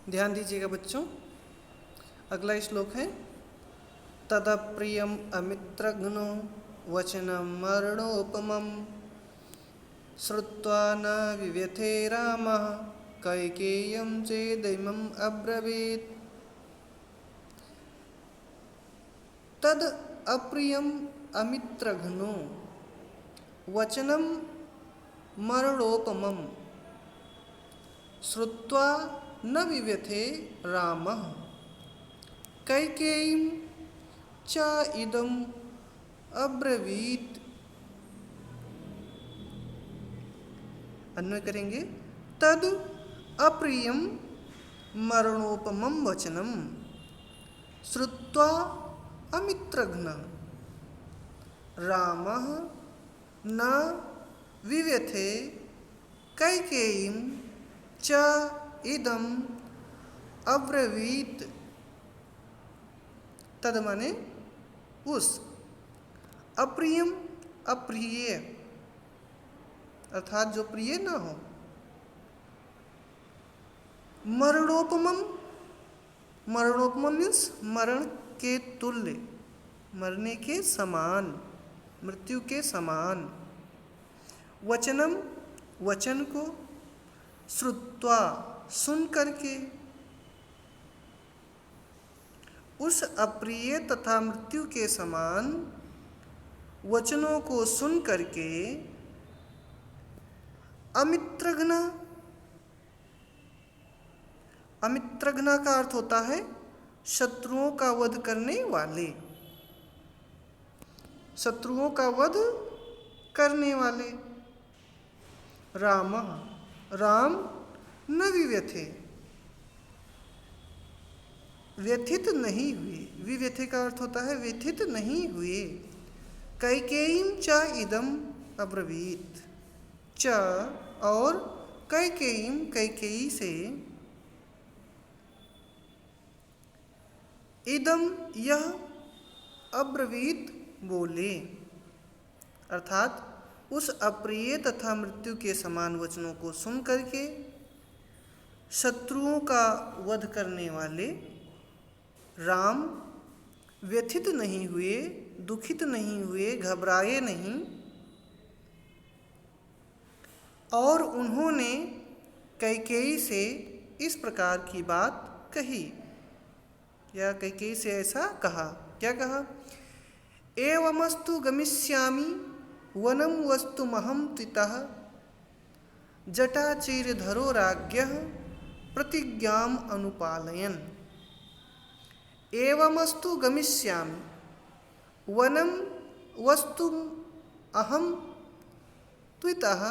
ध्यान दीजिएगा बच्चों, अगला श्लोक है तदप्रियम अमित्रघ्नो वचनम मरणोपमं श्रुत्वा न विव्यथे रामः कैकेय्यं चेदइमम् अब्रवीत्। तद अप्रियम अमित्रघ्नो वचनम मरणोपमं श्रुत्वा न विव्यथे रामः कैकेयीं च इदम् अब्रवीत्। अन्वय करेंगे। तद अप्रियम मरणोपमं वचनम श्रुत्वा अमित्रघ्न रामः न विव्यथे कैकेयीं च इदम् अब्रवीत्। तद माने उस, अप्रियम अप्रिय अर्थात जो प्रिय न हो, मरणोपमम मरणोपमम मीन्स मरण के तुल्य, मरने के समान, मृत्यु के समान, वचनम वचन को, श्रुत्वा सुन करके, उस अप्रिय तथा मृत्यु के समान वचनों को सुन करके अमित्रघ्न, अमित्रघ्न का अर्थ होता है शत्रुओं का वध करने वाले, शत्रुओं का वध करने वाले। राम राम न विव्यथे, व्यथित नहीं हुए, विव्यथे का अर्थ होता है व्यथित नहीं हुए। कैकेयीं च इदम अब्रवीत, च और कैकेयीं कैकेयी से, इदम यह, अब्रवीत बोले, अर्थात उस अप्रिय तथा मृत्यु के समान वचनों को सुन करके शत्रुओं का वध करने वाले राम व्यथित नहीं हुए, दुखित नहीं हुए, घबराए नहीं, और उन्होंने कैकेयी से इस प्रकार की बात कही, या कैकेयी से ऐसा कहा। क्या कहा? एवमस्तु गमिष्यामि वनं वस्तुमहं त्वितः जटाचीरधरो राज्ञः प्रतिज्ञाम् अनुपालयन्। एवमस्तु गमिष्यामि वनं वस्तुम अहं त्वितः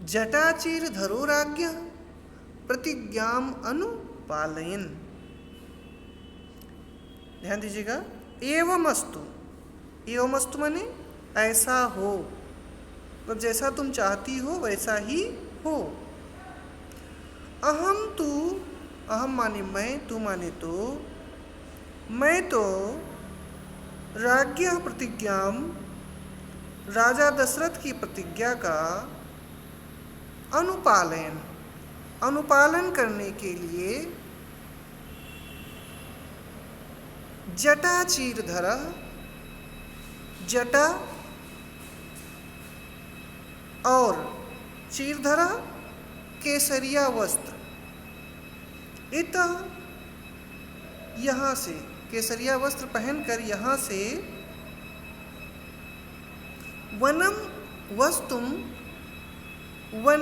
जटाचीरधरो राज्ञः प्रतिज्ञाम् अनुपालयन्। ध्यान दीजिएगा। एवमस्तु, एवमस्तु माने ऐसा हो, मतलब जैसा तुम चाहती हो वैसा ही हो। अहम तू, अहम माने मैं, तू माने तो, मैं तो राज्ञः प्रतिज्ञाम, राजा दशरथ की प्रतिज्ञा का अनुपालन, अनुपालन करने के लिए जटाचीरधर, जटा और चीरधरा केसरिया वस्त्र, इत यहाँ से, केसरिया वस्त्र पहनकर यहाँ से, वनम वस्तुम, वन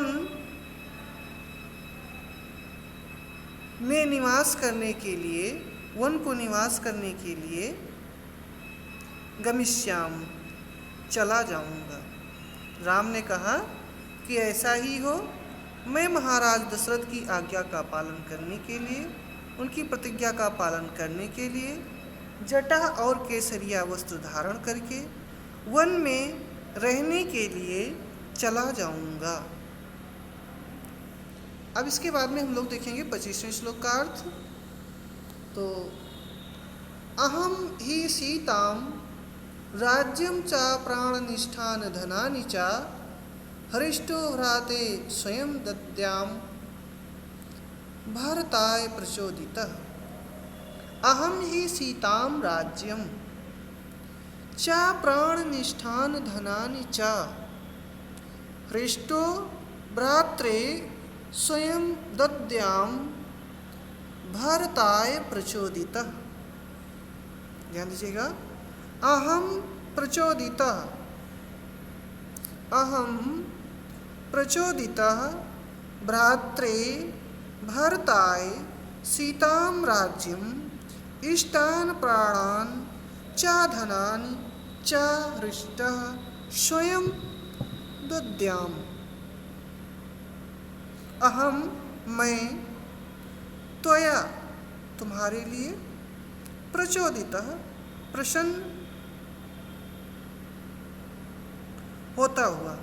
में निवास करने के लिए, वन को निवास करने के लिए, गमिष्याम चला जाऊंगा। राम ने कहा कि ऐसा ही हो, मैं महाराज दशरथ की आज्ञा का पालन करने के लिए, उनकी प्रतिज्ञा का पालन करने के लिए जटा और केसरिया वस्त्र धारण करके वन में रहने के लिए चला जाऊंगा। अब इसके बाद में हम लोग देखेंगे 25वें श्लोक का अर्थ। तो अहम ही सीताम राज्यम च प्राणनिष्ठान धनानि च हरिष्टो भ्राते स्वयं दद्याम भरताय प्रचोदितः अहम हि सीतां राज्यं च प्राणनिष्ठान धनानि च हृष्टो भ्रात्रे स्वयं दद्याम भरताय प्रचोदितः। ध्यान दीजिएगा, अहम प्रचोदितः, अहम प्रचोदितः भ्रात्रे भरताय सीतां राज्यं इष्टान् प्राणान् च धनानि च हृष्टः स्वयं दद्याम। अहम मैं त्वया तुम्हारे लिए प्रचोदितः प्रसन्न होता हुआ,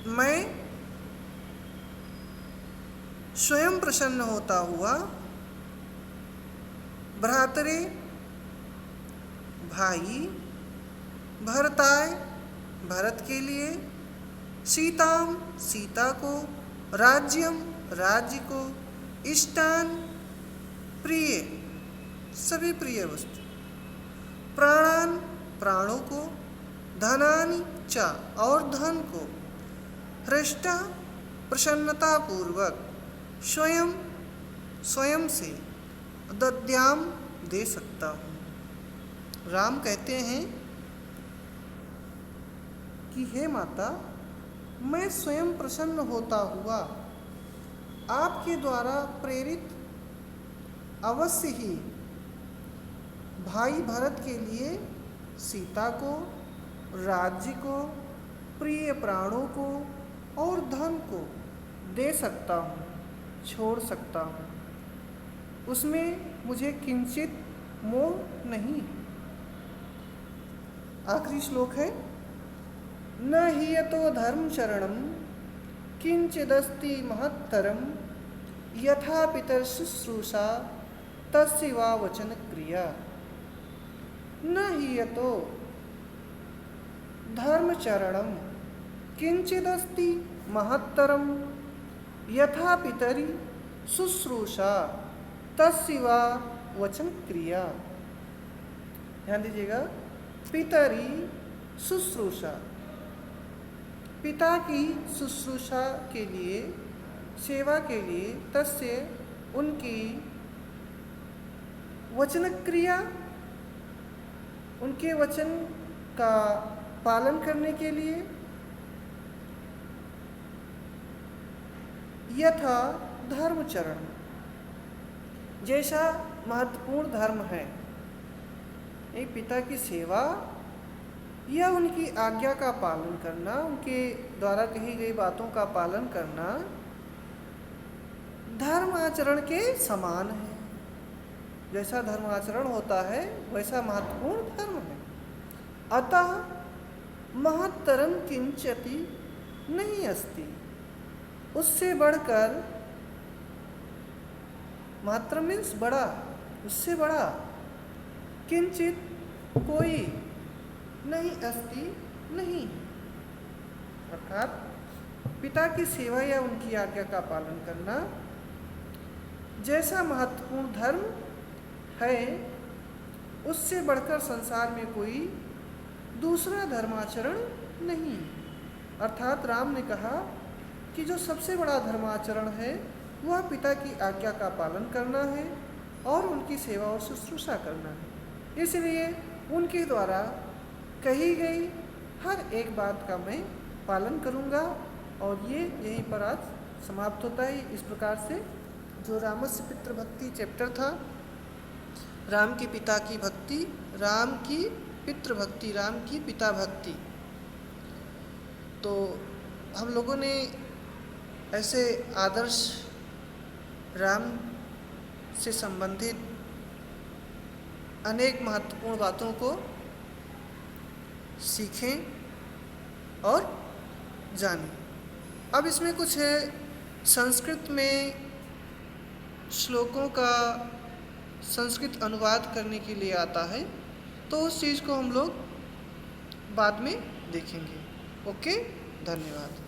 मैं स्वयं प्रसन्न होता हुआ भ्रातरे भाई भरताय भरत के लिए सीताम सीता को राज्यम राज्य को इष्टान प्रिय सभी प्रिय वस्तु प्राणान प्राणों को धनानि च और धन को हृष्टा प्रसन्नता पूर्वक स्वयं स्वयं से दद्याम दे सकता हूँ। राम कहते हैं कि हे माता, मैं स्वयं प्रसन्न होता हुआ आपके द्वारा प्रेरित अवश्य ही भाई भरत के लिए सीता को राज्य को प्रिय प्राणों को और धन को दे सकता हूँ, छोड़ सकता हूँ, उसमें मुझे किंचित मोह नहीं। आखिरी श्लोक है, न हियतो धर्म चरणम किंचिदस्ति महत्तरम यथा पितर शुश्रूषा तस्य वा वचन क्रिया। न हियतो धर्म चरणम किंचिदस्ति महत्तरम यथा पितरि शुश्रूषा तस्य वा वचन क्रिया। ध्यान दीजिएगा, पितरि शुश्रूषा, पिता की शुश्रूषा के लिए सेवा के लिए तस्य उनकी वचन क्रिया उनके वचन का पालन करने के लिए यथा धर्मचरण जैसा महत्वपूर्ण धर्म है, एक पिता की सेवा या उनकी आज्ञा का पालन करना, उनके द्वारा कही गई बातों का पालन करना धर्म आचरण के समान है। जैसा धर्म आचरण होता है वैसा महत्वपूर्ण धर्म है। अतः महत्तरम किंचति नहीं अस्ति, उससे बढ़कर, मात्र मीन्स बड़ा, उससे बड़ा, किंचित कोई, नहीं अस्ति नहीं, अर्थात पिता की सेवा या उनकी आज्ञा का पालन करना जैसा महत्वपूर्ण धर्म है, उससे बढ़कर संसार में कोई दूसरा धर्माचरण नहीं। अर्थात राम ने कहा कि जो सबसे बड़ा धर्माचरण है वह पिता की आज्ञा का पालन करना है और उनकी सेवा और शुश्रूषा करना है। इसलिए उनके द्वारा कही गई हर एक बात का मैं पालन करूंगा। और ये यहीं पर आज समाप्त होता है। इस प्रकार से जो रामस्य पितृ भक्ति चैप्टर था, राम के पिता की भक्ति, राम की पितृ भक्ति, राम की पिता भक्ति, तो हम लोगों ने ऐसे आदर्श राम से संबंधित अनेक महत्वपूर्ण बातों को सीखें और जानें। अब इसमें कुछ संस्कृत में श्लोकों का संस्कृत अनुवाद करने के लिए आता है, तो उस चीज़ को हम लोग बाद में देखेंगे। ओके, धन्यवाद।